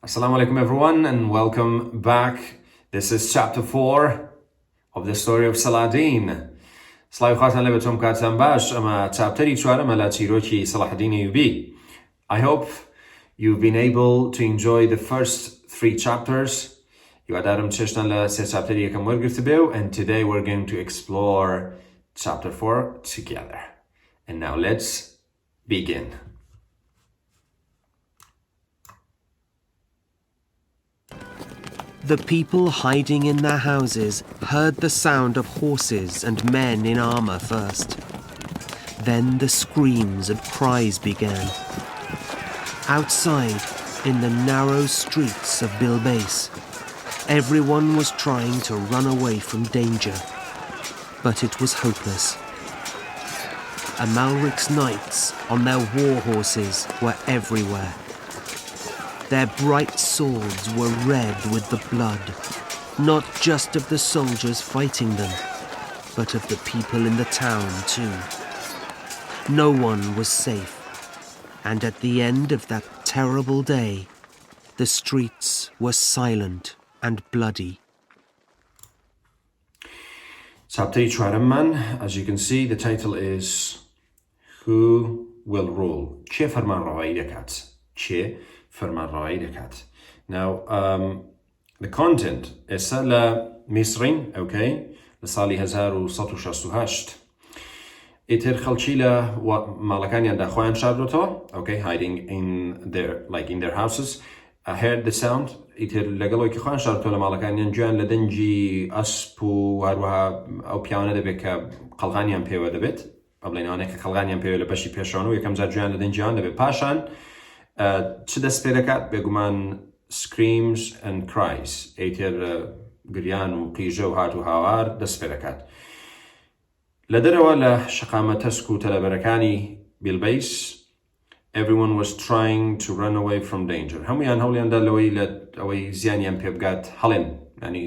Assalamu alaikum everyone and welcome back. This is chapter 4 of the Story of Saladin. سڵاحەدین لەبێتۆم کاتتان باش ئەمە چاپتەری چوارەمە لە چیرۆکی سەڵاحەدینی ئەیوبییە. I hope you've been able to enjoy the first 3 chapters. هیوادارم چێشتان لە 3 چاپتەری یەکەم وەرگرت بێ and today we're going to explore chapter 4 together. And now let's begin. The people hiding in their houses heard the sound of horses and men in armour first. Then the screams and cries began. Outside, in the narrow streets of Bilbais, everyone was trying to run away from danger. But it was hopeless. Amalric's knights on their war horses were everywhere. Their bright swords were red with the blood, not just of the soldiers fighting them, but of the people in the town too. No one was safe, and at the end of that terrible day, the streets were silent and bloody. Chapter چوارەممان, as you can see, the title is Who Will Rule? چێ فەرمانڕەوایی دەکات? چێ فەرمانڕەوایی دەکات? Now, the content ئێستا لە میسرین, okay, لە ساڵی 1168. ئیتر خەڵکی لە ماڵەکانیاندا خۆیان شاردۆتەوە, okay, hiding in their houses. I heard the sound. ئیتر لەگەڵەوەی خۆیان شاردۆتەوە لە ماڵەکانیان گویان لە دەنگی ئەسپ و هەروەها ئەو پیاوانە دەبێت کە قەڵغانیان پێوە دەبێت. ئەبڵێنەوەیە کە قەڵغانیان پێوە لە بەشی پێشەوە و یەکەم جار گویان لە دەنگیان دەبێت. پاشان چ دەست پێ دەکات بێگومان screams and cries. ئیتر گریان و قیژە و هات و هاوار دەست پێ دەکات. لە دەرەوە لە شەقامە تەسک و تەلەبەرەکانی بیلبەیس, everyone was trying to run away from danger. هەمویان هەوڵیاندا لەوەی ئەوەی زیانیان پێ بگات هەڵێن, ینی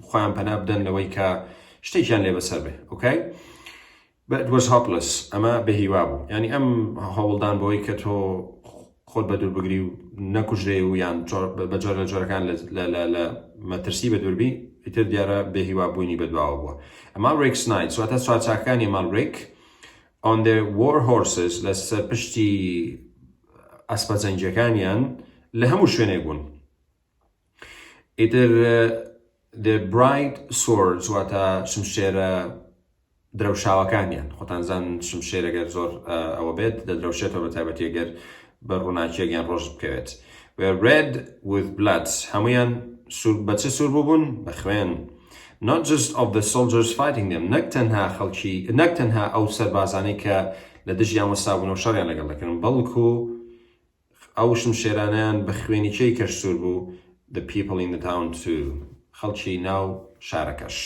خۆیان پەنا بدەن لەوەی کە شتێکیان لێ بەسەر بێ, okay? But it was hopeless. ئەمە بەهیوا بوو. ینی ئەم هەوڵدان بۆی کە تۆ خۆت بەدوور بگری و نەکوژرێ و یان بە جۆرە لە جۆرەکان لە مەترسی بەدووربی, ئیتر دیارە بەهیوا بووینی بەدواوە بووە. Amalric's knights, واتە سوارچاکانی Amalric, on their war horses, لەسەر پشتی ئەسپە جەنگیەکانیان لە هەموو شوێنێک بوون. ئیتر their bright swords, واتە شمشێرە درەوشاوەکانیان, خۆتان زان شمشێر ئەگەر زۆر ئەوە بێت دەدرەوشێتەوە بە تایبەتی ئەگەر بە ڕووناکیەکیان ڕۆژ بکەوێت. were red with blood. هەمویان بە چ سوور بوون؟ بە خوێن. Not just of the soldiers fighting them, نەک تەنها ئەو سەربازانەی کە لە دژیان وەسابوون و شەڕیان لەگەڵ دەکەن, بەڵکو ئەو شمشێرانیان بە خوێنیچەی کەش سوور بوو, the people in the town too, خەڵکی ناو شارەکەش.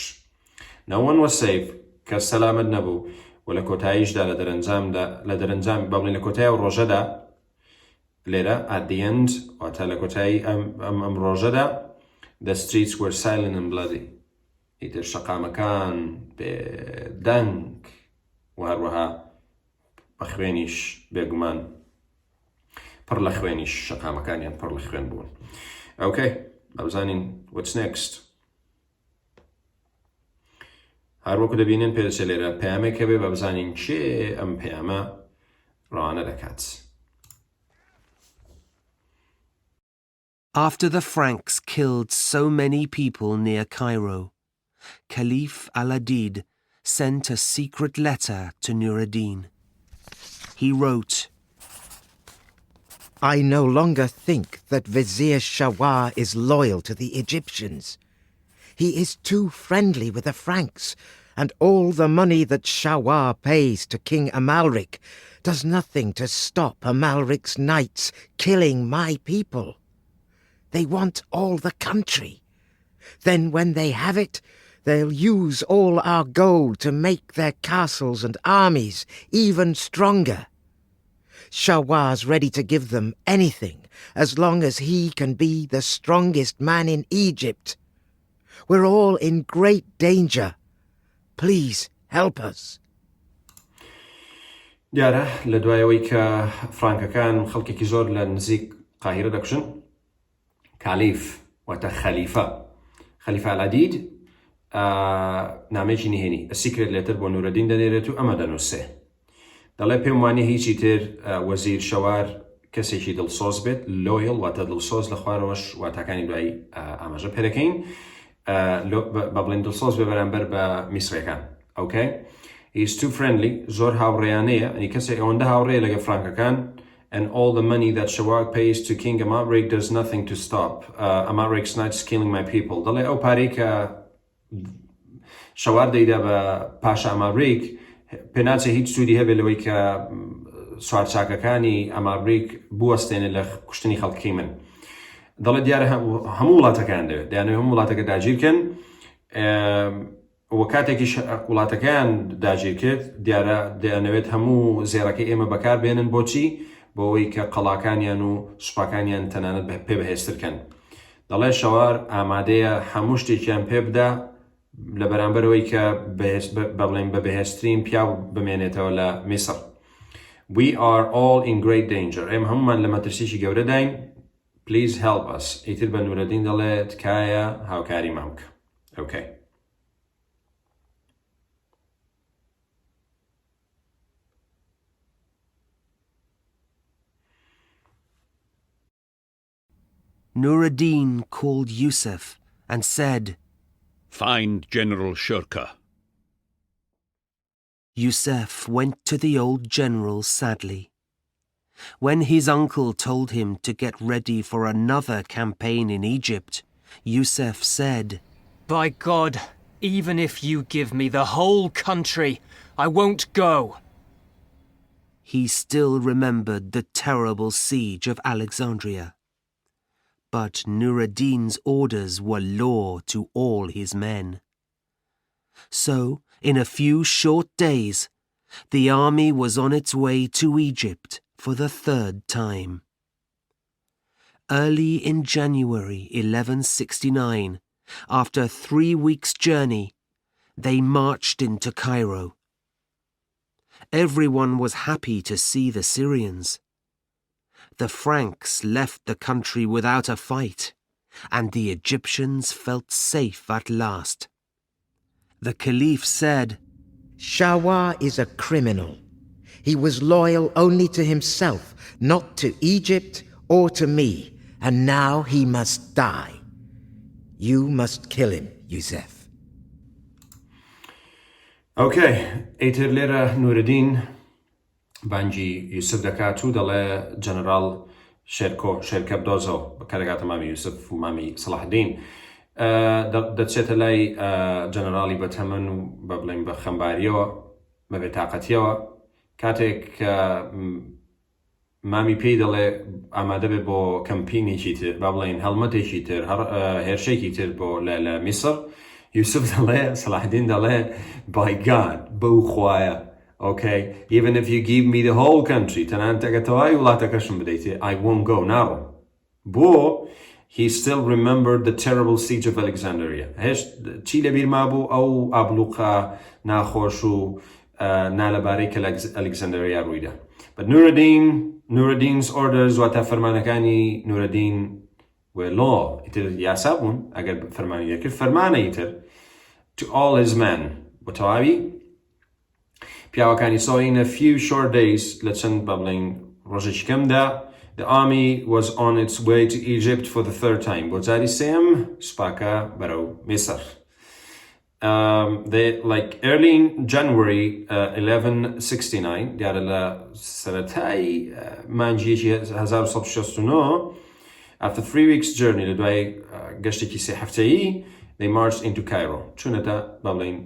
No one was safe, کەس سەلامەت نەبوو, و لە کۆتاییشدا لە دەرەنجام بەڵێن لە کۆتایی ئەو ڕۆژەدا لێرە at the end, واتە لە کۆتایی ئەم ڕۆژەدا, the streets were silent and bloody. ئیتر شەقامەکان بێدەنگ و هەروەها بە خوێنیش بێگومان پڕ لە خوێنیش شەقامەکانیان پڕ لە خوێن بوون. Okay, بەبزانین what's next. هەروەکو دەبینن پێدەچێت لێرە پەیامێک هەبێ بەبزانین چێ ئەم پەیامە ڕەوانە دەکات. After the Franks killed so many people near Cairo, Caliph Al-Adid sent a secret letter to Nur ad-Din. He wrote, I no longer think that Vizier Shawwa is loyal to the Egyptians. He is too friendly with the Franks, and all the money that Shawwa pays to King Amalric does nothing to stop Amalric's knights killing my people. They want all the country. Then when they have it, they'll use all our gold to make their castles and armies even stronger. Shawwa's ready to give them anything as long as he can be the strongest man in Egypt. We're all in great danger. Please help us. دیارە لە دوایەوەی کە فرانکەکان خەڵکێکی زۆر لە نزیک قاهیرە دەکوژن, کالیف واتە خەلیفە العەدید نامێکی نهێنی سیکرێت لێتر بۆ نورەدین دەنێرێت و ئەمە دەنووسێ دەڵێ پێم وانێ هیچی تر وەزیر شەوار کەسێکی دڵسۆز بێت لۆیڵ واتە دڵسۆز لە خوارەوەش واتاکانی دوایی ئاماژە پێدەکەین بە بڵێن دڵسۆز بێ بەرامبەر بە میسرەکان ئۆکەی He's too friendly زۆر هاوڕێیانەیە ئەنی کەسێک ئەوەندە هاوڕێیە لەگە فرانکەکان and all the money that Shawag pays to King Amalric does nothing to stop Amalric's knights killing my people دەڵێ ئەو پارەی کە شەوار دەیدا بە پاشا ئەمالریک پێناچێ هیچ سوودی هەبێت لەوەی کە سوارچاکەکانی ئەمالریک بوەستێنێ لە کوشتنی خەڵکی من دەڵێ دیارە هەموو وڵاتەکان دەوێت دەیانەوێت هەموو وڵاتەکە داگیرکەن وە کاتێکی وڵاتەکەیان داگیر کرد دیارە دەیانەوێت هەموو زێڕەکەی ئێمە بەکار بێنن بۆچی بۆ ئەوەی کە قەڵاکانیان و سوپاکانیان تەنانەت پێ بەهێزترکەن دەڵێ شەوار ئامادەیە هەموو شتێکیان پێ بدە لە بەرامبەرەوەی کە بەڵێن بە بەهێزترین پیاو بمێنێتەوە لە میسر We are all in great danger ئێمە هەمومان لە مەترسیی گەورەداین Please help us ئیتر بە نورەدین دەڵێت تکایە هاوکاری مام بکە Okay. Nur-ad-Din called Yusuf and said, Find General Shurka. Yusuf went to the old general sadly. When his uncle told him to get ready for another campaign in Egypt, Yusuf said, By God, even if you give me the whole country, I won't go. He still remembered the terrible siege of Alexandria. But Nur-ad-Din's orders were law to all his men. So, in a few short days, the army was on its way to Egypt for the third time. Early in January 1169, after 3 weeks' journey, they marched into Cairo. Everyone was happy to see the Syrians. The Franks left the country without a fight, and the Egyptians felt safe at last. The Caliph said, Shawar is a criminal. He was loyal only to himself, not to Egypt or to me, and now he must die. You must kill him, Yusuf. Okay, ئیتر لێرە نورەدین بانگی یوسف دەکات و دەڵێ جەنەرال شێرکە بدۆزەوە بەکارەکاتە مامی یوسف و مامی سەڵاحەدین دەچێتە لای جەنەراڵی بەتەمەن و بە بڵێن بە خەمباریەوە بە بێتاقەتیەوە کاتێک کە مامی پێی دەڵێ ئامادە بێت بۆ کەمپینێکی تر با بڵێن هەڵمەتێکی تر هێرشێکی تر بۆ لە میسر یوسف دەڵێ سەڵاحەدین دەڵێ by God بەو خوایە Okay, even if you give me the whole country, تەنانەت ئەگە تەواوی وڵاتەکەشم بدەیتێ I won't go ناڕۆم بۆ he still remembered the terrible siege of Alexandria هێش چی لەبیر مابوو ئەو ئابلوقە ناخۆش و نالەبارەی کە لە ئەلێکزاندریا ڕوویدا but Nur-ad-Din's orders واتە فەرمانەکانی Nur-ad-Din were law ئیتر یاسا بوون ئەگەر فەرمانی دەکرد فەرمانە ئیتر to all his men بۆ تەواوی پیاوەکانی so in a few short days لە چەند بە بڵێن ڕۆژێکی کەمدا the army was on its way to Egypt for the third time بۆ جاری سێم سوپاکە بەرەو میسر they like early in January 1169 دیارە لە سەرەتای مانجیەکی 1169 after 3 weeks journey لە دوای گەشتێکی سێ هەفتەیی they marched into Cairo چونەتە بە بڵێن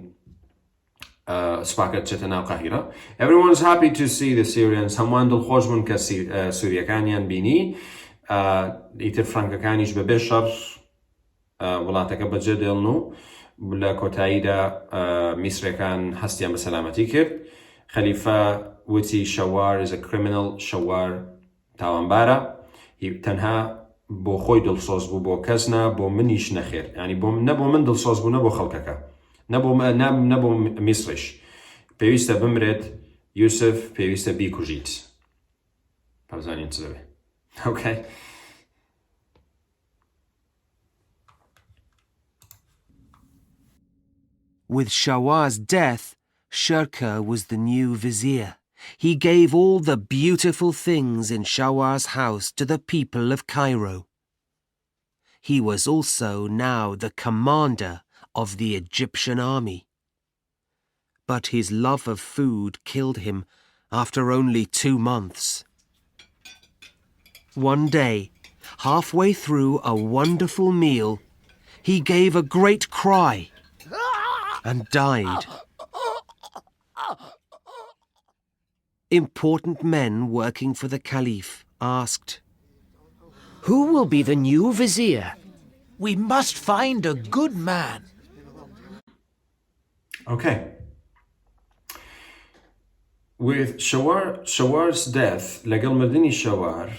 سوپاکە چێتە ناو قاهیرە everyone is happy to see the Syrians هەمووان دڵخۆش بوون کە سووریەکانیان بینی ئیتر فرانکەکانیش بەبێ شەڕ وڵاتەکە بەجێ دێڵن و لە کۆتاییدا میسرەکان هەستیان بە سەلامەتی کرد خەلیفە وتی شەوار is a criminal شەوار تاوانبارە تەنها بۆ خۆی دڵسۆز بوو بۆ کەسنا بۆ منیش نەخێر ینی نەبۆ من دڵسۆز بوو نەبۆ خەڵکەکە نەبۆ میسرش پێویستە بمرێت یوسف پێویستە بیکوژیت پەرزانین چ دەبێت okay With Shawar's death, Shirkuh was the new vizier. He gave all the beautiful things in Shawar's house to the people of Cairo. He was also now the commander of the Egyptian army. But his love of food killed him after only 2 months. One day, halfway through a wonderful meal, he gave a great cry and died. Important men working for the Caliph asked, Who will be the new vizier? We must find a good man. Okay. With Shawar's death, لەگەڵ مردنی شەوار,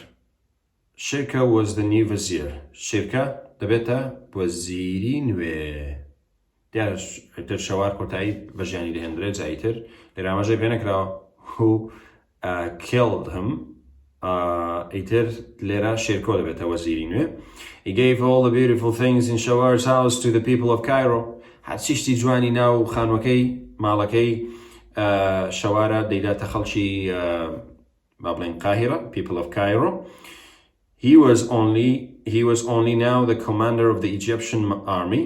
Shirkuh was the new vizier. Shirkuh دەبێتە وەزیری نوێ. دیارە شەوار کۆتایی بەژیانی دەهێنرێت جاییتر لێرە ئاماژەی پێ نەکراوە who killed him. ئیتر لێرە Shirkuh دەبێتە وەزیری نوێ. He gave all the beautiful things in Shawar's house to the people of Cairo. هەرچی شتی جوانی ناو خانوەکەی ماڵەکەی شەوارە دەیداتە خەڵکی با بڵێن قاهرە, people of Cairo. He was only now the commander of the Egyptian army.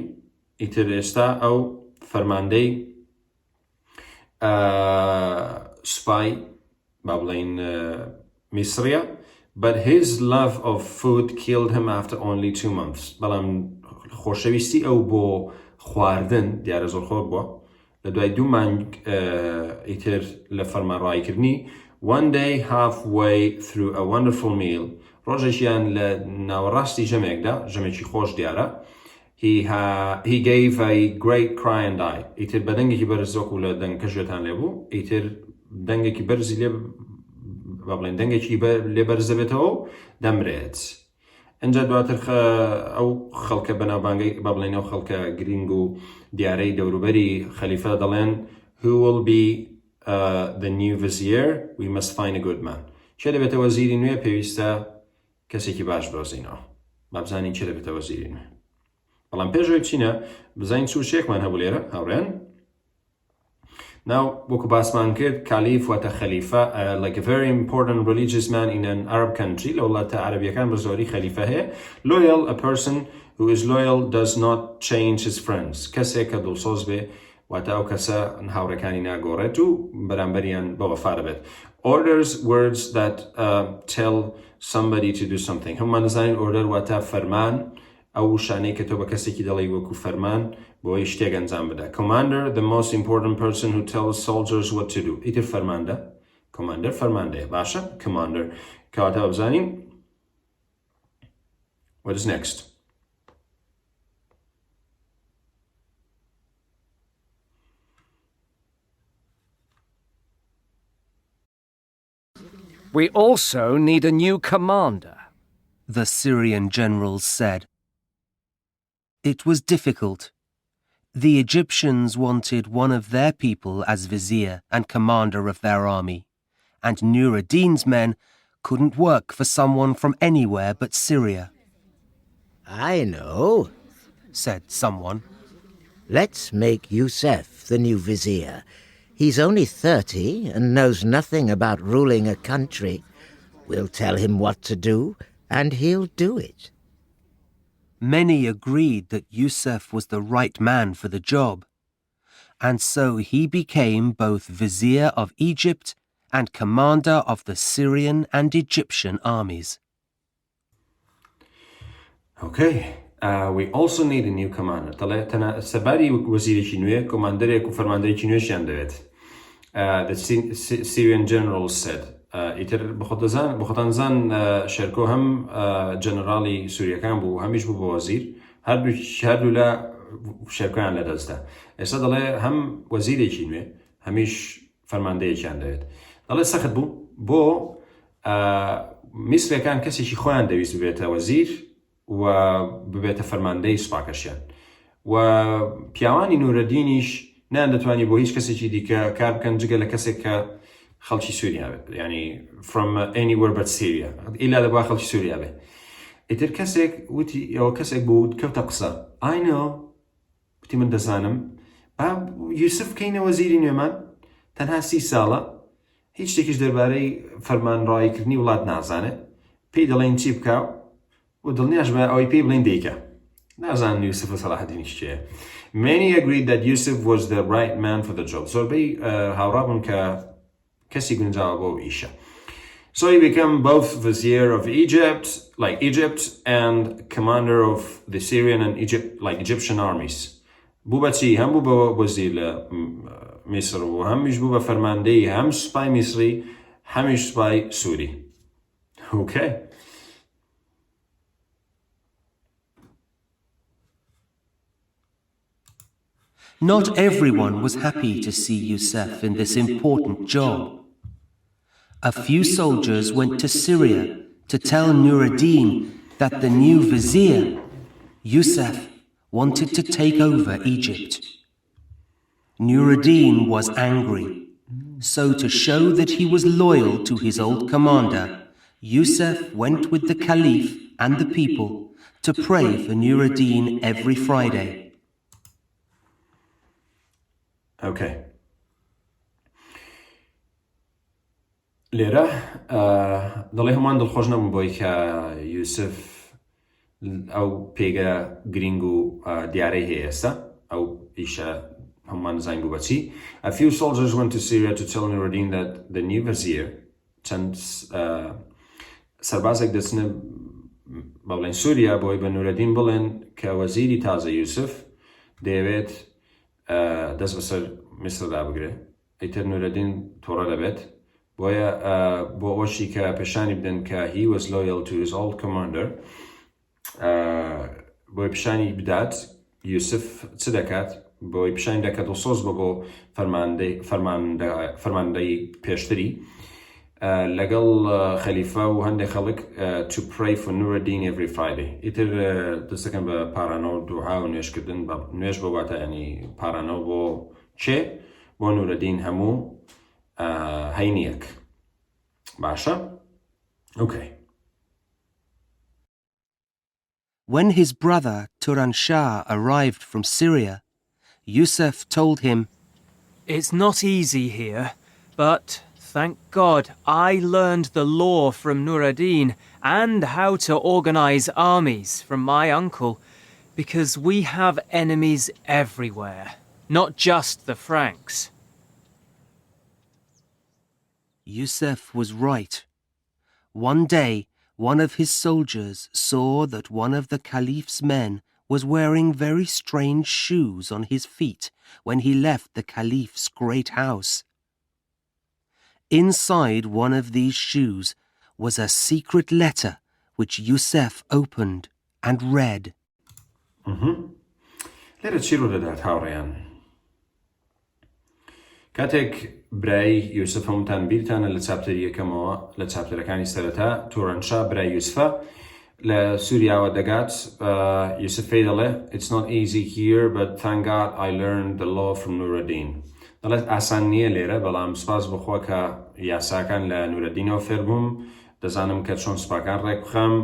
ئیتر ئێستا ئەو فەرماندەی سوپای با بڵێن میسریە. But his love of food killed him after only 2 months. بەڵام خۆشەویستی ئەو بۆ خواردن دیارە زۆر خۆر بووە لە دوای 2 مانگ ئیتر لە فەرمانڕاییکردنی. One day halfway through a wonderful meal, ڕۆژێکیان لە ناوەڕاستی ژەمێکدا, ژەمێکی خۆش دیارە, he gave a great cry and died. ئیتر بە دەنگێکی بەرز وەکو لە دەنگ کەژێتان لێبوو, ئیتر دەنگێکی بەرزی لێ با بڵێن دەنگێکی لێ بەرز دەبێتەوە دەمرێت. ئەنجا دواتر ئەو خەڵکە بەناوبانگەی با بڵێن ئەو خەڵکە گرنگ و دیارەی دەوروبەری خەلیفە دەڵێن who will be the new vizier? We must find a good man. چێ دەبێتە وەزیری نوێ؟ پێویستە کەسێکی باش بۆزینەوە. با بزانین چێ دەبێتە وەزیری نوێ. بەڵام پێشەوەی بچینە بزانین سوورچێکمان هەبوو لێرە هاوڕێن. Now, وەکو باسمان کرد, Caliph واتە خەلیفە, like a very important religious man in an Arab country, لە وڵاتە عەرەبیەکان بە زۆری خەلیفە هەیە. Loyal, a person who is loyal does not change his friends. کەسێک کە دڵسۆز بێ واتە ئەو کەسە هاوڕێکانی ناگۆڕێت و بەرامبەریان بە وەفا دەبێت. Orders, words that tell somebody to do something. هەمومان دەزانین order واتە فەرمان, ئەو شانەی کە تۆ بە کەسێکی دەڵێی وەکو فەرمان بۆی شتێک ئەنجام بدە. Commander, the most important person who tells soldiers what to do. ئیتر فەرماندە. Commander فەرماندەیە. باشە. Commander. کەواتە بزانین. What is next? We also need a new commander, the Syrian generals said. It was difficult. The Egyptians wanted one of their people as vizier and commander of their army, and Nur ad-Din's men couldn't work for someone from anywhere but Syria. I know, said someone. Let's make Yusuf the new vizier. He's only 30 and knows nothing about ruling a country. We'll tell him what to do, and he'll do it. Many agreed that Yusuf was the right man for the job, and so he became both vizier of Egypt and commander of the Syrian and Egyptian armies. Okay, we also need a new commander. تەنە سەباری وەزیرێکی نوێ, کۆماندەرێک و فەرماندەرێکی نوێشیان دەوێت. The Syrian generals said. ئیتر بەخۆتان زان شێرکۆ هەم جەنەراڵی سووریەکان بوو, هەمیش بوو بە وەزیر, هەردوو لە شێرکۆیان لەدەستدا. ئێستا دەڵێ هەم وەزیرێکی نوێ, هەمیش فەرماندەیەکیان دەوێت. دەڵێ سەخت بوو بۆ میسرەکان کەسێکی خۆیان دەویست ببێتە وەزیر و ببێتە فەرماندەی سوپاکەشیان. و پیاوانی نورەدینیش نان دەتوانی بۆ هیچ کەسێکی دیکە کار بکەن جگە لە کەسێک کە خەڵکی سووریا بێت, یعنی from anywhere but Syria, ئیلا دەبا خەڵکی سووریا بێت. ئیتر کەسێک وتی ئەوە کەسێک بوو کەوتە قسە. I know, وتی من دەزانم, یوسف کەینە وەزیری نوێمان تەنها 30 ساڵە هیچ شتێکیش دەربارەی فەرمانڕاییکردنی وڵات نازانێت پێی دەڵێن چی بکاو و دڵنیاش بە ئەوەی پێی بڵێن دەیکە نازانن یوسف و سەڵاحەدینیش چییە. Many agreed that Yusuf was the right man for the job. زۆربەی هاوڕابوون کە کەسی گونجاوە بۆ ئیشە. So he became both vizier of Egypt, like Egypt, and commander of the Syrian and Egyptian armies. بوو بە چی؟ هەم بوو بە وەزیر لە میسر و هەمیش بوو بە فەرماندەی هەم سوپای میسری هەمیش سوپای سووری. Okay. Not everyone was happy to see Yusuf in this important job. A few soldiers went to Syria to tell Nur ad-Din that the new vizier, Yusuf, wanted to take over Egypt. Nur ad-Din was angry, so to show that he was loyal to his old commander, Yusuf went with the Caliph and the people to pray for Nur ad-Din every Friday. Okay. لێرە دەڵێ هەمووان دڵخۆش نەبوون بۆی کە یوسف ئەو پێگە گرنگ و دیارەی هەیە ئێستا ئەو ئیشە هەمووان نزانین بوو بەچی. A few soldiers went to Syria to tell Nur ad-Din that the new vizier چەند سەربازێک دەچنە بەڵێن سووریا بۆی بە نور ad-Din بڵێن کە وەزیری تازە یوسف دەیەوێت دەست بەسەر میسردا بگرێ ئەیتر نور ad-Din تۆڕە دەبێت بۆیە بۆ ئەوەشی کە پێشانی بدەن کە he was loyal to his old commander بۆی پیشانی بدات یوسف چ دەکات بۆی پیشانی دەکات و سۆز بۆ فەرماندەی پێشتری لەگەڵ خەلیفە و هەندێک خەڵک to pray for Nur ad-Din every Friday. ئیتر دەستەکەن بە پارانەوە و دوعا و نوێژکردن نوێژ بۆ واتە ینی پارانەوە بۆ چێ بۆ Nur ad-Din هەموو هەینیەک. باشە؟ Okay. When his brother Turan Shah arrived from Syria, Yusuf told him, It's not easy here, but thank God I learned the law from Nur ad-Din and how to organize armies from my uncle, because we have enemies everywhere, not just the Franks. Yusuf was right. One day, one of his soldiers saw that one of the Caliph's men was wearing very strange shoes on his feet when he left the Caliph's great house. Inside one of these shoes was a secret letter which Yusuf opened and read. لێرە چی ڕوو دەدات هاوڕێیان؟ کاتێک برای یوسف هەمووتان بیرتانە لە چاپتەری یەکەمەوە لە چاپتەرەکانی سەرەتا تۆرەنشا برای یوسفە لە سووریاوە دەگات یوسف پێی دەڵێ It's not easy here but thank God I learned the law from Nur ad-Din. دەڵێت ئاسان نییە لێرە بەڵام سپاس بخوا کە یاساکان لە نور ad-Dinەوە فێر بووم دەزانم کە چۆن سوپاکان ڕێک بخەم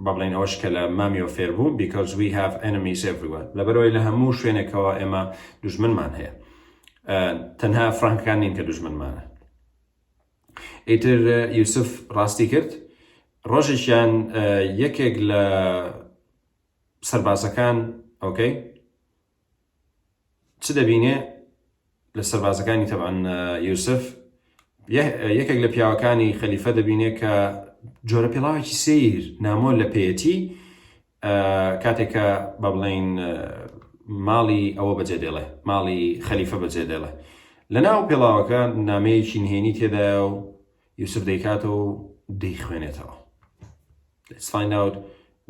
بەڵێن ئەوەش کە لە مامیەوە فێر بووم because we have enemies everywhere لەبەرەوەی لە هەموو شوێنێکەوە ئێمە دوژمنمان هەیە تەنها فرانکەکان نین کە دوژمنمانە. ئیتر یوسف ڕاستی کرد ڕۆژێکیان یەکێک لە سەربازەکان ئۆکەی چ دەبینێ لە سەربازەکانی تەبعەن یوسف یەکێک لە پیاوەکانی خەلیفە دەبینێ کە جۆرە پێڵاوێکی سیر نامۆ لە پێیەتی کاتێکە بە بڵێن ماڵی ئەوە بەجێ دێڵێ ماڵی خەلیفە بەجێ دێڵێ لە ناو پێڵاوەکە نامەیەکی نهێنی تێدایە و یوسف دەیکاتەوە و دەیخوێنێتەوە. Let's find out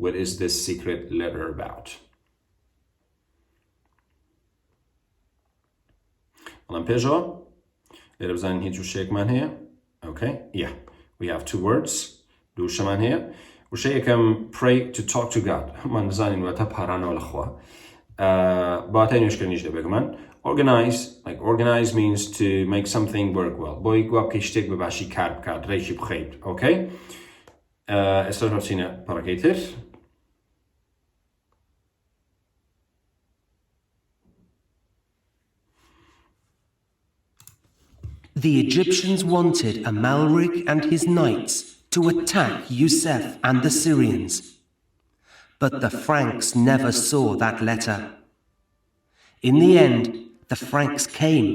what is this secret letter about. بەڵام پێشەوە لێرە بزانین هیچ وشەیەکمان هەیە. Okay, yeah, we have two words. دوو شەمان هەیە. وشە یەکەم pray to talk to God. هەمان دەزانین واتە پارانەوە لەخوا. باتای نوێشکردنیش دەبێگومان. Organize means to make something work well. بۆی گوا بکەی شتێک بە باشی کار بکات ڕێکی بخەیت. Okay? ئێستا هەچینە پەڕەکەی تر. The Egyptians wanted Amalric and his knights to attack Yusuf and the Syrians. But the Franks never saw that letter. In the end, the Franks came,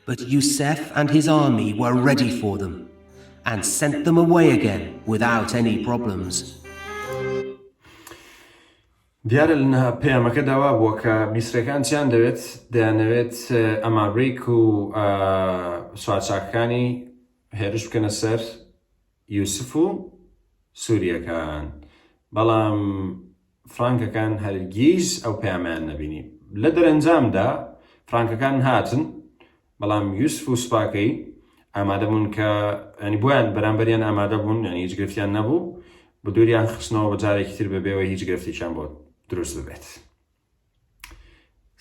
but Yusuf and his army were ready for them and sent them away again without any problems. دیارە لە پەیامەکەداوا بووە کە میسرەکانیان دەیانەوێت ئەماریک و سوارچاکەکانی هێرش بکەنە سەر یوسف و سووریەکان، بەڵام فرانکەکان هەرگیز ئەو پەیامیان نەبینی. لە دەرەنجامدا فرانکەکان هاتن، بەڵام یوسف و سوپاکەی ئامادە بوون کە ینی بۆیان بەرامبەریان ئامادە بوون، ینی هیچ گرفتیان نەبوو، بە دووریان خستنەوە بە جارێکی تر بەبێەوە هیچ گرفتێکیان بۆ دروست ببێت.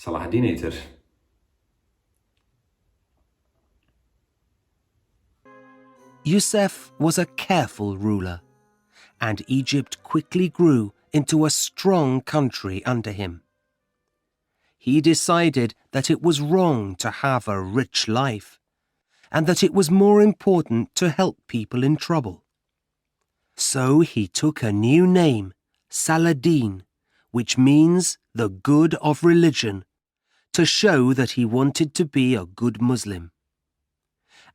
سەڵاحەدینی تر Yusuf was a careful ruler, and Egypt quickly grew into a strong country under him. He decided that it was wrong to have a rich life, and that it was more important to help people in trouble. So he took a new name, Saladin, which means the good of religion, to show that he wanted to be a good Muslim.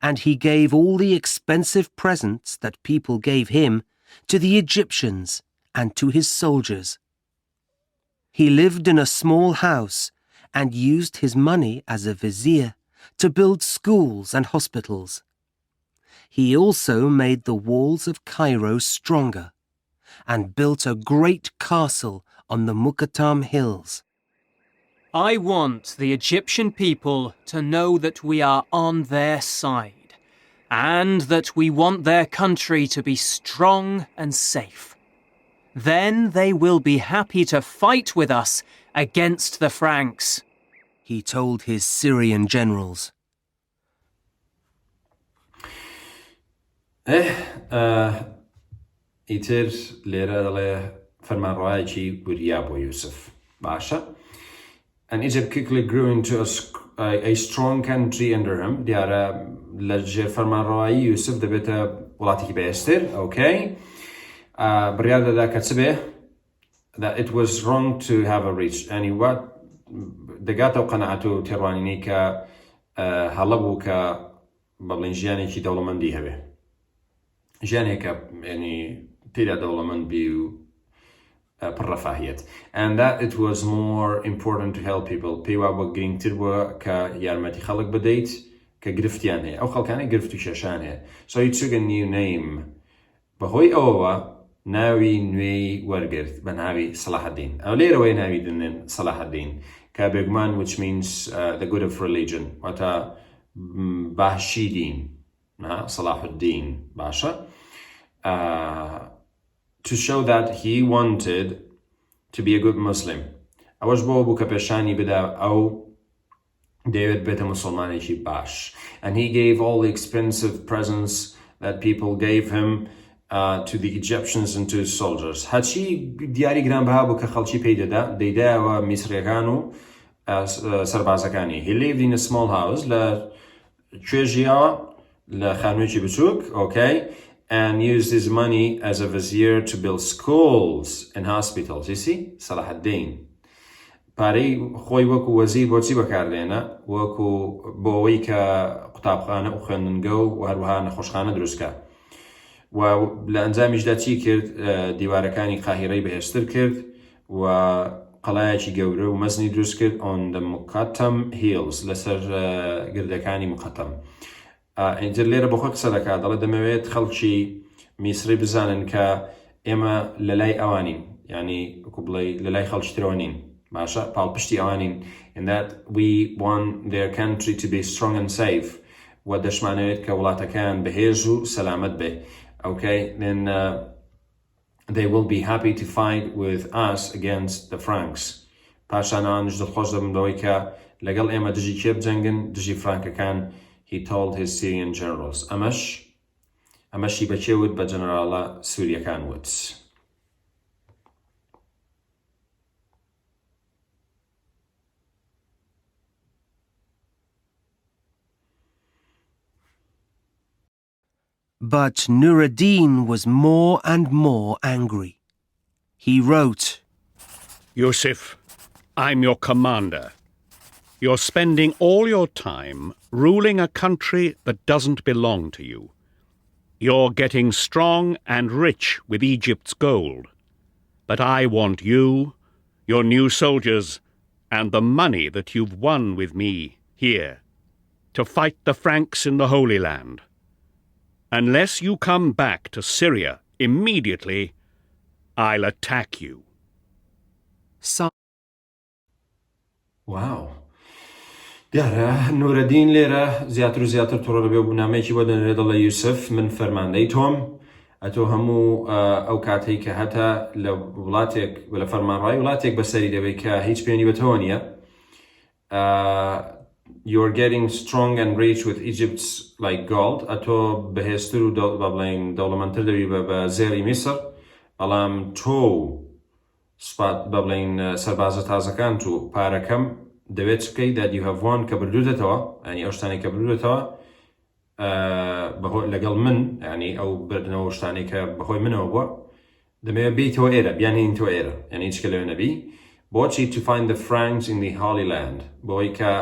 And he gave all the expensive presents that people gave him to the Egyptians and to his soldiers. He lived in a small house and used his money as a vizier to build schools and hospitals. He also made the walls of Cairo stronger and built a great castle on the Muqattam hills. I want the Egyptian people to know that we are on their side, and that we want their country to be strong and safe. Then they will be happy to fight with us against the Franks, he told his Syrian generals. ئیتر لێرە دەڵێ فەرمانڕەوایەکی وریا بۆ یوسف. باشە. And Egypt quickly grew into a strong country under him. دیارە لە ژێر فەرمانڕەوایی یوسف دەبێتە وڵاتێکی بەهێزتر. Okay. بڕیار دەدا کە چ بێ؟ That it was wrong to have a rich. ینی وات دەگاتەوە قەنەعەت و تێڕوانینەی کە هەڵە بوو کە بەڵێن ژیانێکی دەوڵەمەندی هەبێ. ژیانێکە ینی تێدا دەوڵەمەند بی و پڕەفاهیەت. And that it was more important to help people. پێی وا بە گرنگتر بووە کە یارمەتی خەڵک بدەیت کە گرفتیان هەیە. ئەو خەڵکانە گرفت و کێشان هەیە. So he took a new name. بەهۆی ئەوەوە ناوی نوێی وەرگرت بە ناوی سەڵاحەدین. ئەو لێرەوەی ناوی دنێن سەڵاحەدین کە بێگومان which means the good of religion. واتە باشی دین. سەڵاحەدین. باشە. To show that he wanted to be a good Muslim. ئەوەش بۆ بوو کە پێشانی بدا ئەو دەیەوێت بێتە مسلمانێکی باش. And he gave all the expensive presents that people gave him to the Egyptians and to his soldiers. هەرچی دیاری گرانبەها بوو کە خەڵکی پێی دەیدایەوە میسرەکان و سەربازەکانی. He lived in a small house لە کوێژیەوە لە خانوویەکی بچووک. Okay. And used his money as a vizier to build schools and hospitals. You see? Saladin. پارەی خۆی وەکو وەزیر بۆچی بەکاردێنە؟ وەکو بۆ ئەوەی کە قوتابخانە و خوێندنگە و هەروەها نەخۆشخانە دروستکە. و لە ئەنجامیشدا چی کرد؟ دیوارەکانی قاهیرەی بەهێزتر کرد و قەڵایەکی گەورە و مەزنی دروست کرد on the Muqattam hills لەسەر گردەکانی مقەتەم. اینجا لێرە بۆ خۆی قسە دەکات دەڵێ دەمەوێت خەڵکی میسری بزانن کە ئێمە لە لای ئەوانین، یعنی وەکو بڵێ لە لای خەڵکی ترەوە نین، باشە پاڵپشتی ئەوانین. and that we want their country to be strong and safe. و دەشمانەوێت کە وڵاتەکان بەهێز و سەلامەت بێ. Okay, then they will be happy to fight with us against the Franks. پاشان ئەوانش دڵخۆش دەبن بەوەی کە لەگەڵ ئێمە دژی کێ بجەنگن؟ دژی فرانکەکان. He told his Syrian generals. ئەمەشی بەکێ وت؟ بە جەنەراڵە سووریەکان وت. But Nur ad-Din was more and more angry. He wrote, Yusuf, I'm your commander. You're spending all your time ruling a country that doesn't belong to you. You're getting strong and rich with Egypt's gold. But I want you, your new soldiers, and the money that you've won with me here, to fight the Franks in the Holy Land. Unless you come back to Syria immediately, I'll attack you. واو دیارە نورەدین لێرە زیاتر و زیاتر تۆڕە بێ و بنامەیەکی بۆ دەنرێت دەڵێ یوسف من فەرماندەی تۆم ئەتۆ هەموو ئەو کاتەی کە هەتا لە وڵاتێک لە فەرمانڕای وڵاتێک بەسەری دەبێت کە هیچ پێنی بەتەوە نییە you're getting strong and rich with Egypt's like gold ئەتۆ بەهێزتر و بڵێن دەوڵەمەندتر دەبی بە زێری میسر بەڵام تۆ سپات بەبڵین سەربازە تازەکان و پارەکەم دەوێت چکەی that you have won کە بردوودەتەوە ینی ئەو شتانی کە بردوودەتەوە لەگەڵ من ینی ئەو بردنەوە شتانی کە بەهۆی منەوە بووە دەمەوێت بیتەوە ئێرە بیانهێنیتەوە ئێرە ینی هیچ کە لەوێ نەبی بۆچی to find the Franks in the Holy Land بۆی کە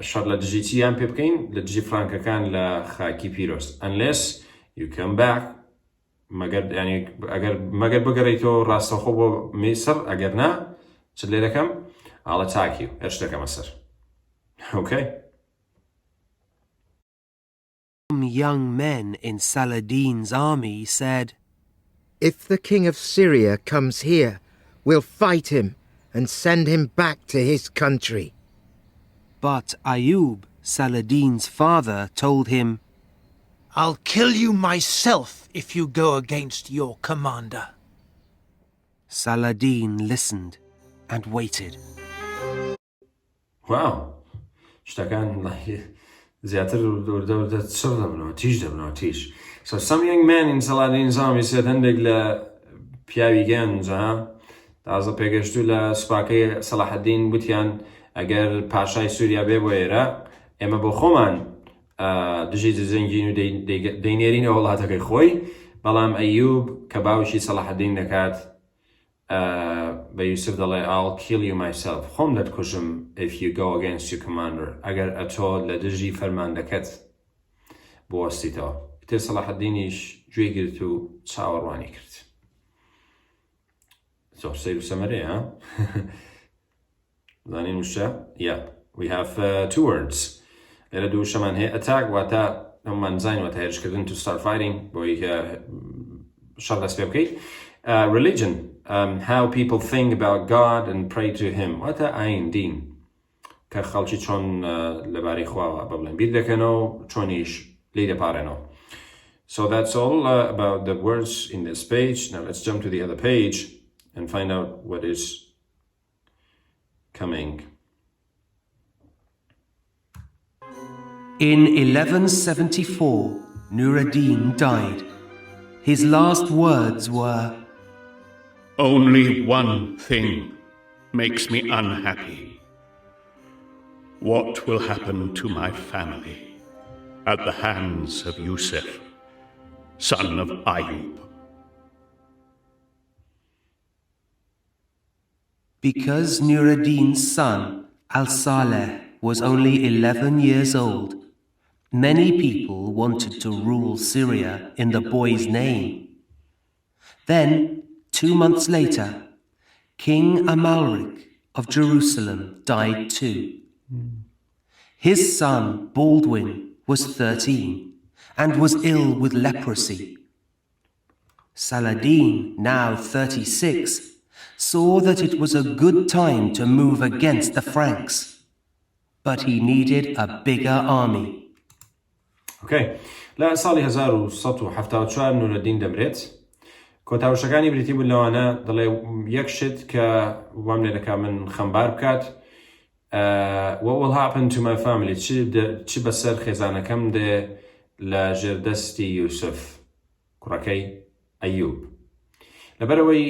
شەڕ لە دژی چیان پێ بکەین لە دژی فرانکەکان لە خاکی پیرۆست unless you come back مەگەر بگەڕێیتەوە ڕاستەوخۆ بۆ میسر ئەگەر نا چ لێ دەکەم I'll attack you هێرش دەکەمە سەر okay Some young men in Saladin's army said, If the king of Syria comes here, we'll fight him and send him back to his country. But Ayub, Saladin's father, told him, I'll kill you myself if you go against your commander. Saladin listened and waited. Wow شتەکان زیاتر وردە چڕ دەبنەوە تیژ دەبنەوە تیژ So some young men in Saladin's army said هەندێک لە پیاوی گەنجە تازە پێگەشتوو لە سوپاکەی سەڵاحەدین وتیان ئەگەر پاشای سووریا بێ بۆ ئێرە ئێمە بۆ خۆمان دژی زنجین و دەینێرینە وڵاتەکەی خۆی بەڵام ئەیوب کە باوشی سەڵاحەدین دەکات بە یوسف دەڵێ I'll kill you myself خۆم دەتکوژم if you go against your commander ئەگەر ئەتۆ لە دژی فەرماندەکەت بۆ وەستیتەوە کتێ سەڵاحەدینیش گوێی گرت و چاوەڕوانی کرد زۆر سەیر و سەمەرەیە ها زانین وشە yeah we have two words لێرە دوو شەمان هەیە attack واتە ئەممان زانین واتە هێرشکردن to start fighting بۆی کە شەڕ دەست پێ بکەیت religion how people think about God and pray to him واتە ئاین دین کە خەڵکی چۆن لەبارەی خواوە بەبڵێن بیر دەکەنەوە چۆنیش لی دەپارێنەوە So that's all about the words in this page. Now let's jump to the other page and find out what is coming. In 1174, Nur ad-Din died. His last words were, Only one thing makes me unhappy. What will happen to my family at the hands of Yusuf, son of Ayub? Because Nur ad-Din's son, Al-Saleh, was only 11 years old, many people wanted to rule Syria in the boy's name. Then, 2 months later, King Amalric of Jerusalem died too. His son, Baldwin, was 13 and was ill with leprosy. Saladin, now 36, saw that it was a good time to move against the Franks, but he needed a bigger army. Okay. لە ساڵی 1974 نورەدین دەمرێت کۆتاوشەکانی بریتی بوون لەوانە دەڵێ یەک شت کە وام لێ دەکا من خەمبار بکات what will happen to my family چی بەسەر خێزانەکەم دێ لە ژێردەستی یوسف کوڕەکەی ئەیوب لەبەرەوەی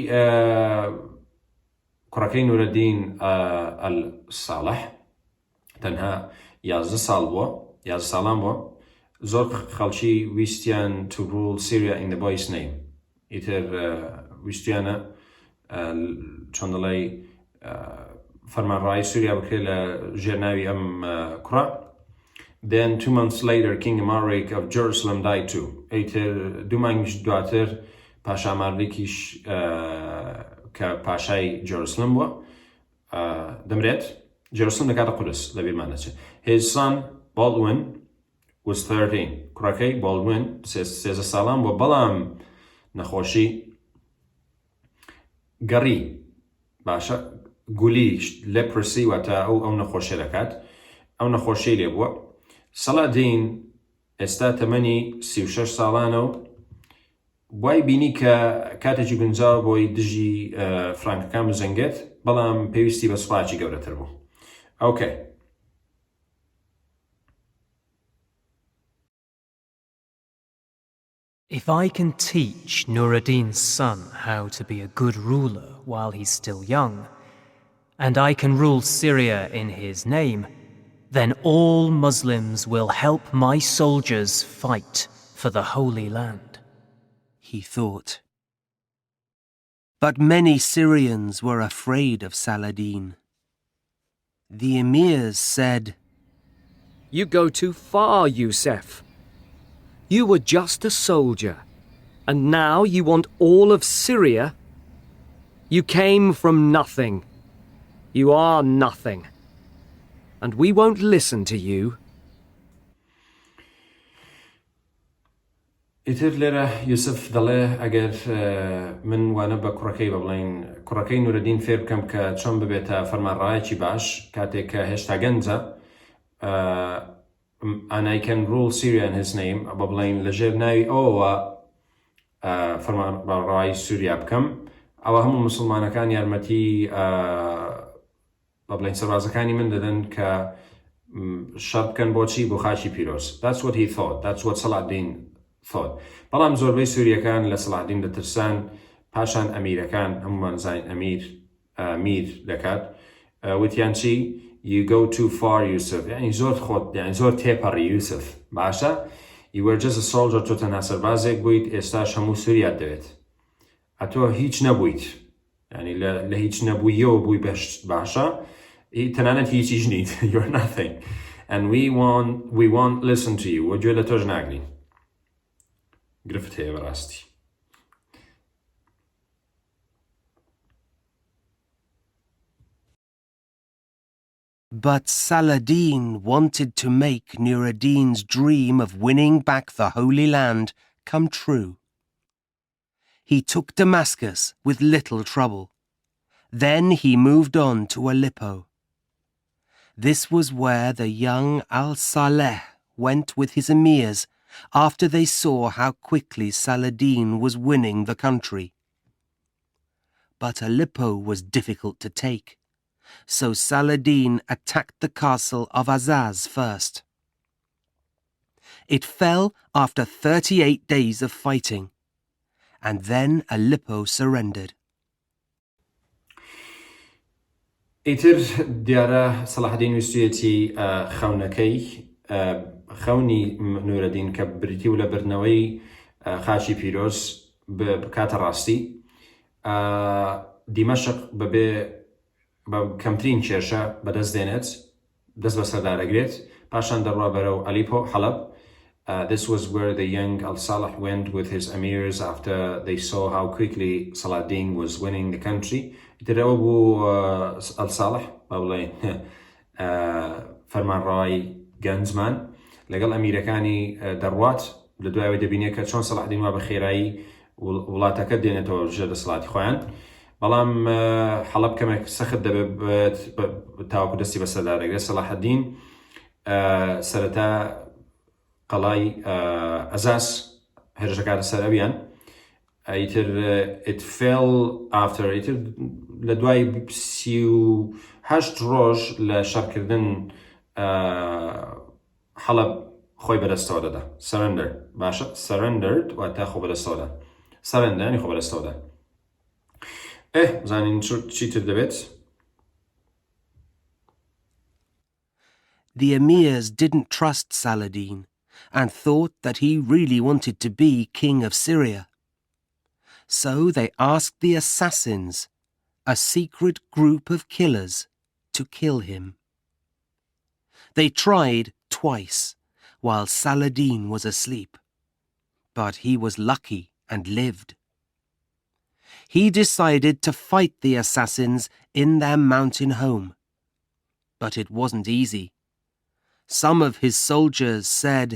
کوڕەکەی نورەدین ئەل ساڵح تەنها 11 ساڵ بووە 11 ساڵان بووە زۆر خەڵکی ویستیان to rule Syria in the boy's name ئیتر ویستیانە چۆن دەڵێ فەرمانڕەوایی سووریا بکرێت لە ژێرناوی ئەم کوڕە. Then 2 months later King Amaric of Jerusalem died too. ئیتر 2 مانگیش دواتر پاشا مارلیکیش کە پاشای جێروسلم بووە دەمرێت. جێروسلم لە کاتە قودس لەبیرمان دەچێت. His son Baldwin was 13. کوڕەکەی Baldwin 13 ساڵان بووە بەڵام نەخۆشی گەڕی باشە گولی leprosy واتە ئەو نەخۆشیە دەکات ئەو نەخۆشیی لێ بووە. سەڵادین ئێستا تەمەنی 36 ساڵانە و وای بینی کە کاتێکی گونجاو بۆی دژی فرانکەکان بزەنگێت بەڵام پێویستی بە سوپاچی گەورەتر بوو. ئۆکەی. If I can teach Nur-ad-Din's son how to be a good ruler while he's still young, and I can rule Syria in his name, then all Muslims will help my soldiers fight for the Holy Land, he thought. But many Syrians were afraid of Saladin. The emirs said, "You go too far, Yusuf. You were just a soldier, and now you want all of Syria? You came from nothing. You are nothing. And we won't listen to you." ئیتر لێرە یوسف دەڵێ ئەگەر من وانە بە کوڕەکەی بڵێن کوڕەکەی نورەدین فێر بکەم کە چۆن ببێتە فەرمانڕایەکی باش کاتێک کە هێشتا گەنجە and I can rule Syria in his name بە بڵێن لەژێر ناوی ئەوەوە فەرمانڕەوایی سووریا بکەم ئەوە هەموو موسڵمانەکان یارمەتی بە بڵێن سەربازەکانی من دەدەن کە شەڕ بکەن بۆچی بۆ خاچی پیرۆز. That's what he thought. That's what Saladin thought. بەڵام زۆربەی سووریەکان لە سەڵاحەدین دەترسان پاشان ئەمیرەکان هەمومان زین ئەمیر دەکات وتیان چی you go too far Yusuf یعنی زۆر خۆت یعنی زۆر تێپەڕی یوسف باشە you were just a soldier تۆ تەنها سەربازێک بوویت ئێستاش هەموو سووریات دەوێت ئەتۆ هیچ نەبوویت یعنی لە هیچ نەبوویەوە بووی باشە تەنانەت هیچیش نیت you're nothing and we won't listen to you وەگوێ لە تۆش ناگرین. گرفت هەیە بەڕاستی. But Saladin wanted to make Nur-ad-Din's dream of winning back the Holy Land come true. He took Damascus with little trouble. Then he moved on to Aleppo. This was where the young al-Saleh went with his emirs after they saw how quickly Saladin was winning the country. But Aleppo was difficult to take, so Saladin attacked the castle of Azaz first. It fell after 38 days of fighting, and then Aleppo surrendered. ئیتر دیارە سەڵاحەدین ویستویەتی خەونەکەی خەونی نورەدین کە بریتی و لە برنەوەی خاچی پیرۆز بکاتە ڕاستی دیمەشق بەبێ بە کەمترین کێشە بەدەست دێنێت دەست بەسەردارەگرێت پاشان دەڕوا بەرەو ئەلیپۆ حەلەب. This was where the young al-Saleh went with his emirs after they saw how quickly Saladin was winning the country. ئیتر ئەوە بوو al-Saleh با بڵێن فەرمانڕەوایی گەنجمان لەگەڵ ئەمیرەکانی دەڕوات لە دوایەوەی دەبینێت کە چۆن سەڵاحەدین وا بە خێرایی وڵاتەکە دێنێتەوە ژێر دەسەڵاتی خۆیان بەڵام حەلەب کەمێک سەخت دەبێت تاوەکو دەستی بەسەردارەگرێت. سەڵاحەدین سەرەتا قەڵای ئەزاز هێرشەکاتە سەر ئەویان ئیتر it fell after ئیتر لە دوای 38 ڕۆژ لە شەڕکردن حەلەب خۆی بەدەستەوە دەدا. surrender باشە surrendered واتە خۆ بەدەستەوەدا surrender ینی خۆ بەدەستەوەدا. زانین چیتر دەبێت. The emirs didn't trust Saladin, and thought that he really wanted to be king of Syria. So they asked the assassins, a secret group of killers, to kill him. They tried twice while Saladin was asleep, but he was lucky and lived. He decided to fight the assassins in their mountain home, but it wasn't easy. Some of his soldiers said,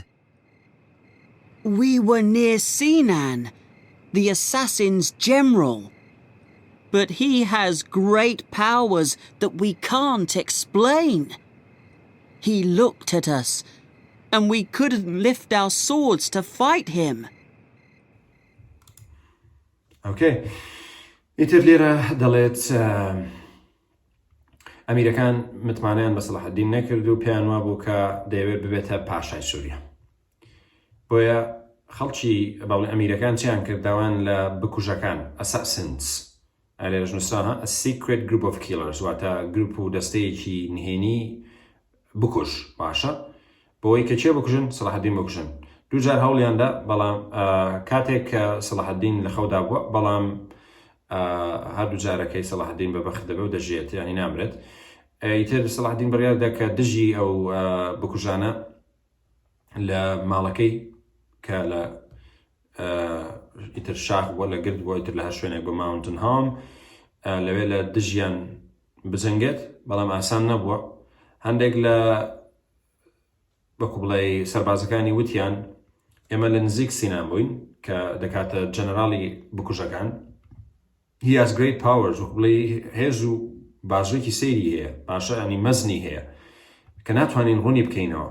"We were near Sinan, the assassin's general. But he has great powers that we can't explain. He looked at us, and we couldn't lift our swords to fight him." Okay. ئیتر لێرە دەڵێت ئەمیرەکان متمانەیان بە سەڵاحەدین نەکرد و پێیان وا بوو کە دەیەوێت ببێتە پاشای سووریا. بۆیە خەڵکی باوڵی ئەمیرەکان چیان کرد داوان لە بکوژەکان assassins لێرەش نووسراوە a secret group of killers واتە گروپ و دەستەیەکی نهێنی بکوژ باشە بۆی کە چێ بکوژن سەڵاحەدین بکوژن. دوو جار هەوڵیاندا بەڵام کاتێک کە سەڵاحەدین لە خەودا بووە بەڵام هەردوو جارەکەی سەڵاحەدین بەبەخت دەبێت و دەژێت یانی نامرێت. ئیتر سەڵاحەدین بڕیاردا کە دژی ئەو بکوژانە لە ماڵەکەی کە لە ئیتر شاخ بووە لە گرد بووە ئیتر لە هەر شوێنێک بۆ ماونتن هام لەوێ لە دژیان بجەنگێت بەڵام ئاسان نەبووە. هەندێک لە بەکو بڵێ سەربازەکانی وتیان ئێمە لە نزیک سینان بووین کە دەکاتە جەنەراڵی بکوژەکان. He has great powers وەکو بڵێ هێز و بازوێکی سەیری هەیە باشە ئەنی مەزنی هەیە کە ناتوانین ڕوونی بکەینەوە.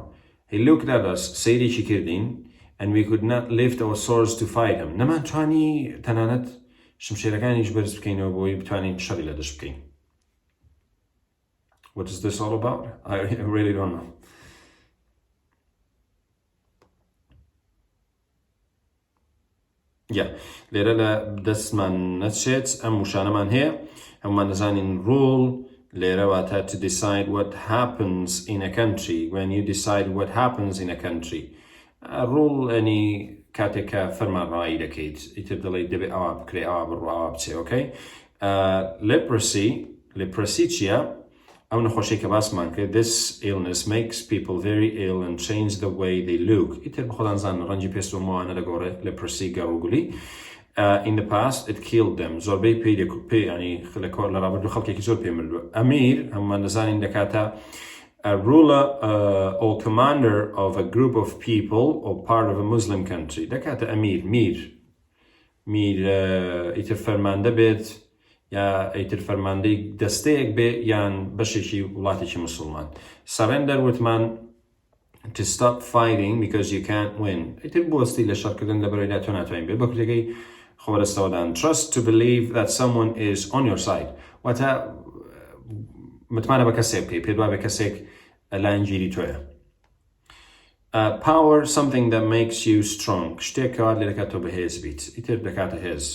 هی لەو کتابەس سەیرێکی کردین and we could not lift our swords to fight him. نەمانتوانی تەنانەت شمشێرەکانیش بەرز بکەینەوە بۆی بتوانین شەڕی لە دەست بکەین. What is this all about? I really don't know. لێرە لە دەستمان نەچێت ئەم وشانەمان هەیە هەمومان دەزانین rule لێرە واتە to decide what happens in a country. When you decide what happens in a country, rule ئەنی کاتێک کە فەرمانڕەوایی دەکەیت ئیتر دەڵێیت دەبێت ئەوە بکرێ ئەوە بڕوا ئەوە بچێ. okay? leprosy چییە؟ ئەو نەخۆشەی کە باسمان کرد this illness makes people very ill and change the way they look. ئیتر بەخۆدان زانن ڕەنجی پێستۆمەوانە دەگۆڕێت leprosy گەڕوگولی. In the past it killed them. زۆربەی پێی ینی لە ڕابردوو خەڵکێکی زۆر پێ مردووە. ئەمیر هەمومان دەزانین دەکاتە a ruler or commander of a group of people or part of a Muslim country. دەکاتە ئەمیر میر ئیتر فەرماندە بێت یا ئیتر فەرماندەی دەستەیەک بێ یان بەشێکی وڵاتێکی مسلمان. Surrender وتمان to stop fighting because you can't win. ئیتر بوەستی لە شەڕکردن لەبەرەوەیدا تۆ ناتوانین بێت. بە کوردەکەی خۆبەدەستەوەدان trust to believe that someone is on your side. واتە متمانە بە کەسێک بکەی پێت وابێ کەسێک لایەنگیری تۆیە. Power something that makes you strong. شتێک کەوات لێ دەکات تۆ بەهێز بیت. ئیتر دەکاتە هێز.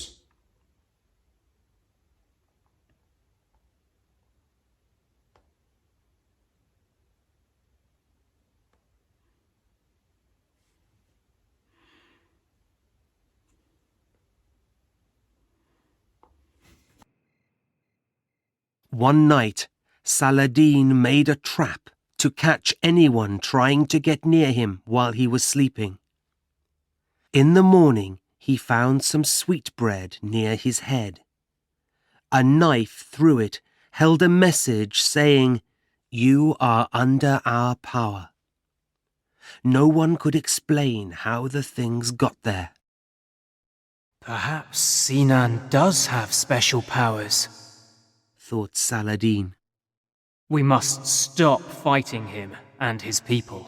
One night, Saladin made a trap to catch anyone trying to get near him while he was sleeping. In the morning, he found some sweetbread near his head. A knife through it held a message saying, "You are under our power." No one could explain how the things got there. Perhaps Sinan does have special powers, thought Saladin. We must stop fighting him and his people.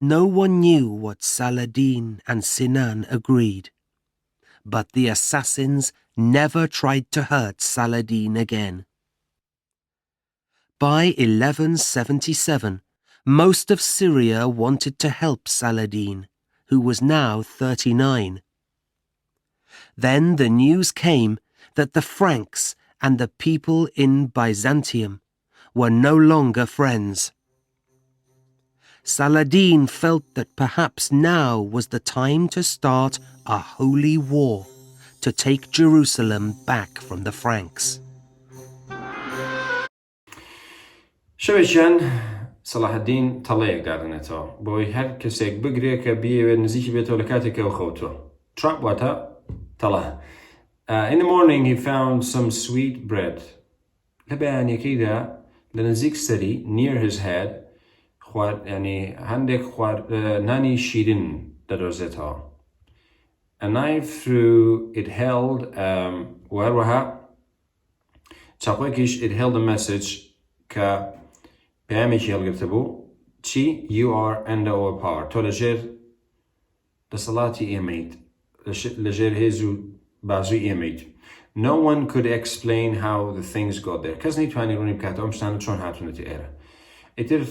No one knew what Saladin and Sinan agreed, but the assassins never tried to hurt Saladin again. By 1177, most of Syria wanted to help Saladin, who was now 39. Then the news came that the Franks and the people in Byzantium were no longer friends. Saladin felt that perhaps now was the time to start a holy war to take Jerusalem back from the Franks. شەوێکیان سەڵاحەدین تەڵەیەک دادنێتەوە بۆی هەر کەسێک بگرێ کە بیەوێت نزیکی بێتەوە لە کاتێکەوە خەوتووە. Trap واتە تەڵە. In the morning he found some sweet bread. لە بەیانیەکەیدا لە نزیک سەری near his head ینی هەندێک نانی شیرین دەدۆزێتەوە. A knife through it held وهروەها چاقۆیەکیش it held a message کە پەیامێکی هەڵگرتە بوو چی you are under our power تۆ لەژێر دەسەڵاتی ئێمەیت لەژێر هێز و بازووی ئێمەیت. No one could explain how the things got there. کەس نەیتوانی ڕوونی بکاتەوە ئەم شتانە چۆن هاتوونەتی ئێرە. ئیتر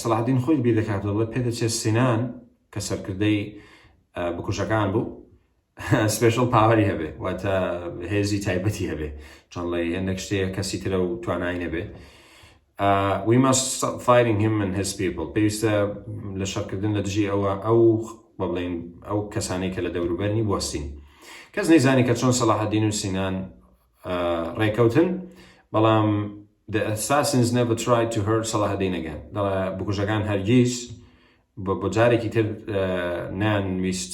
سەڵاحەدین خۆی بیر دەکاتەوە بڵێ پێدەچێت سینان کە سەرکردەی بکوژەکان بوو سپێشڵ پاوەری هەبێ واتە هێزی تایبەتی هەبێ چۆن لە هێندێک شتەیە کەسی ترە و توانای نەبێ. We must stop fighting him and his people. پێویستە لە شەڕکردن لە دژی ئەو بڵێن ئەو کەسانی کە لە دەوروبەرنی بوەستین. کەس نەیزانی کە چۆن سەڵاحەدین و سینان ڕێکەوتن بەڵام the assassins never tried to hurt Saladin again. دەڵێ بکوژەکان هەرگیز بۆ جارێکی تر نانویست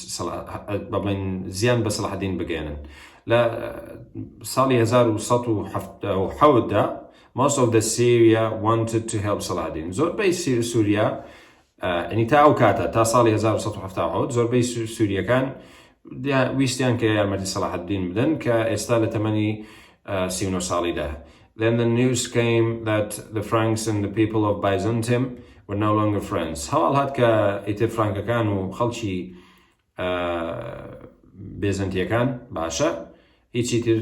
بڵێن زیان بە سەڵاحەدین بگەێنن. لە ساڵی 1970دا most of the Syria wanted to help Saladin. زۆربەی سووریا ئەنی تا ئەو کاتە تا ساڵی 1970 زۆربەی سووریەکان ویستیان کە یارمەتی سەڵاحەدین بدەن کە ئێستا لە تەمەنی 39 ساڵیدا. Then the news came that the Franks and the people of Byzantium were no longer friends. هەواڵ هات کە ئیتر فرانکەکان و خەڵکی بێزەنتیەکان باشە هیچی تر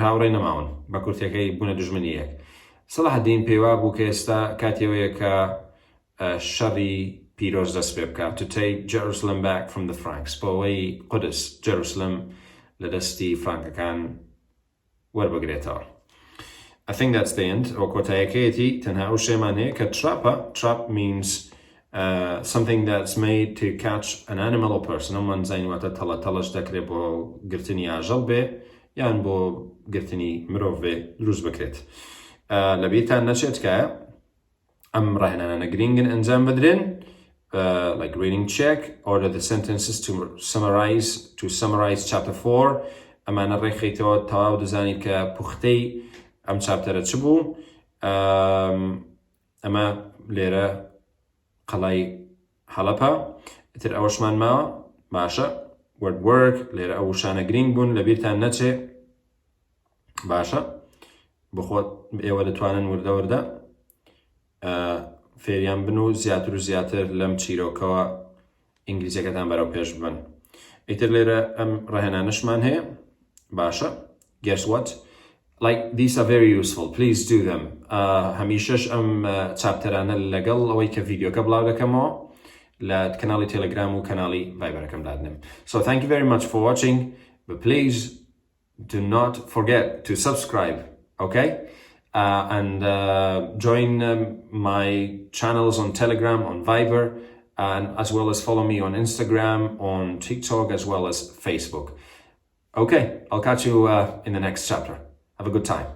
هاوڕێ نەماون بە کورتەکەی بوونە دژمنیەک. سەڵاحەدین پێیوا بوو کە ئێستا کاتێوەیە کە شەڕی پیرۆز دەست پێ بکات to take Jerusalem back from the Franks بۆ ئەوەی قودس Jerusalem لە دەستی فرانکەکان وەربگرێتەوە. I think that's the end. ئەو کۆتاییەکەیەتی تەنها ئەو شێمان هەیە کە trap means something that's made to catch an animal or person. ئەمان زانیواتە تەڵەش دەکرێت بۆ گرتنی ئاژەڵ بێ یان بۆ گرتنی مرۆڤ بێ دروست بکرێت. لەبیرتان نەچێت کە ئەم ڕاهێنانە گرنگن ئەنجام بدرێن like reading check, order the sentences to summarize chapter 4. ئەمانە ڕێکخەیتەوە تەواو دەزانیت کە پوختەی ئەم چاپتەرە چ بوو. ئەمە لێرە قەڵای هەڵەپە ئیتر ئەوەشمان ماوە باشە word work لێرە ئەو شانە گرنگ بوون لەبیرتان نەچێ باشە بخۆت ئێوە دەتوانن وردە فێریان بن و زیاتر و زیاتر لەم چیرۆکەوە ئینگلیزیەکەتان بەرەو پێش بن. ئیتر لێرە ئەم ڕاهێنانەشمان هەیە باشە guess what like these are very useful please do them. هەمیشەش ئەم چاپتەرانە لەگەڵ ئەوەی کە ڤیدیۆکە بڵاو دەکەمەوە لە کەناڵی تێلەگرام و کەناڵی ڤایبەرەکەم دادنم. So thank you very much for watching but please do not forget to subscribe, okay? And join my channels on Telegram, on Viber, and as well as follow me on Instagram, on TikTok, as well as Facebook. Okay, I'll catch you in the next chapter. Have a good time.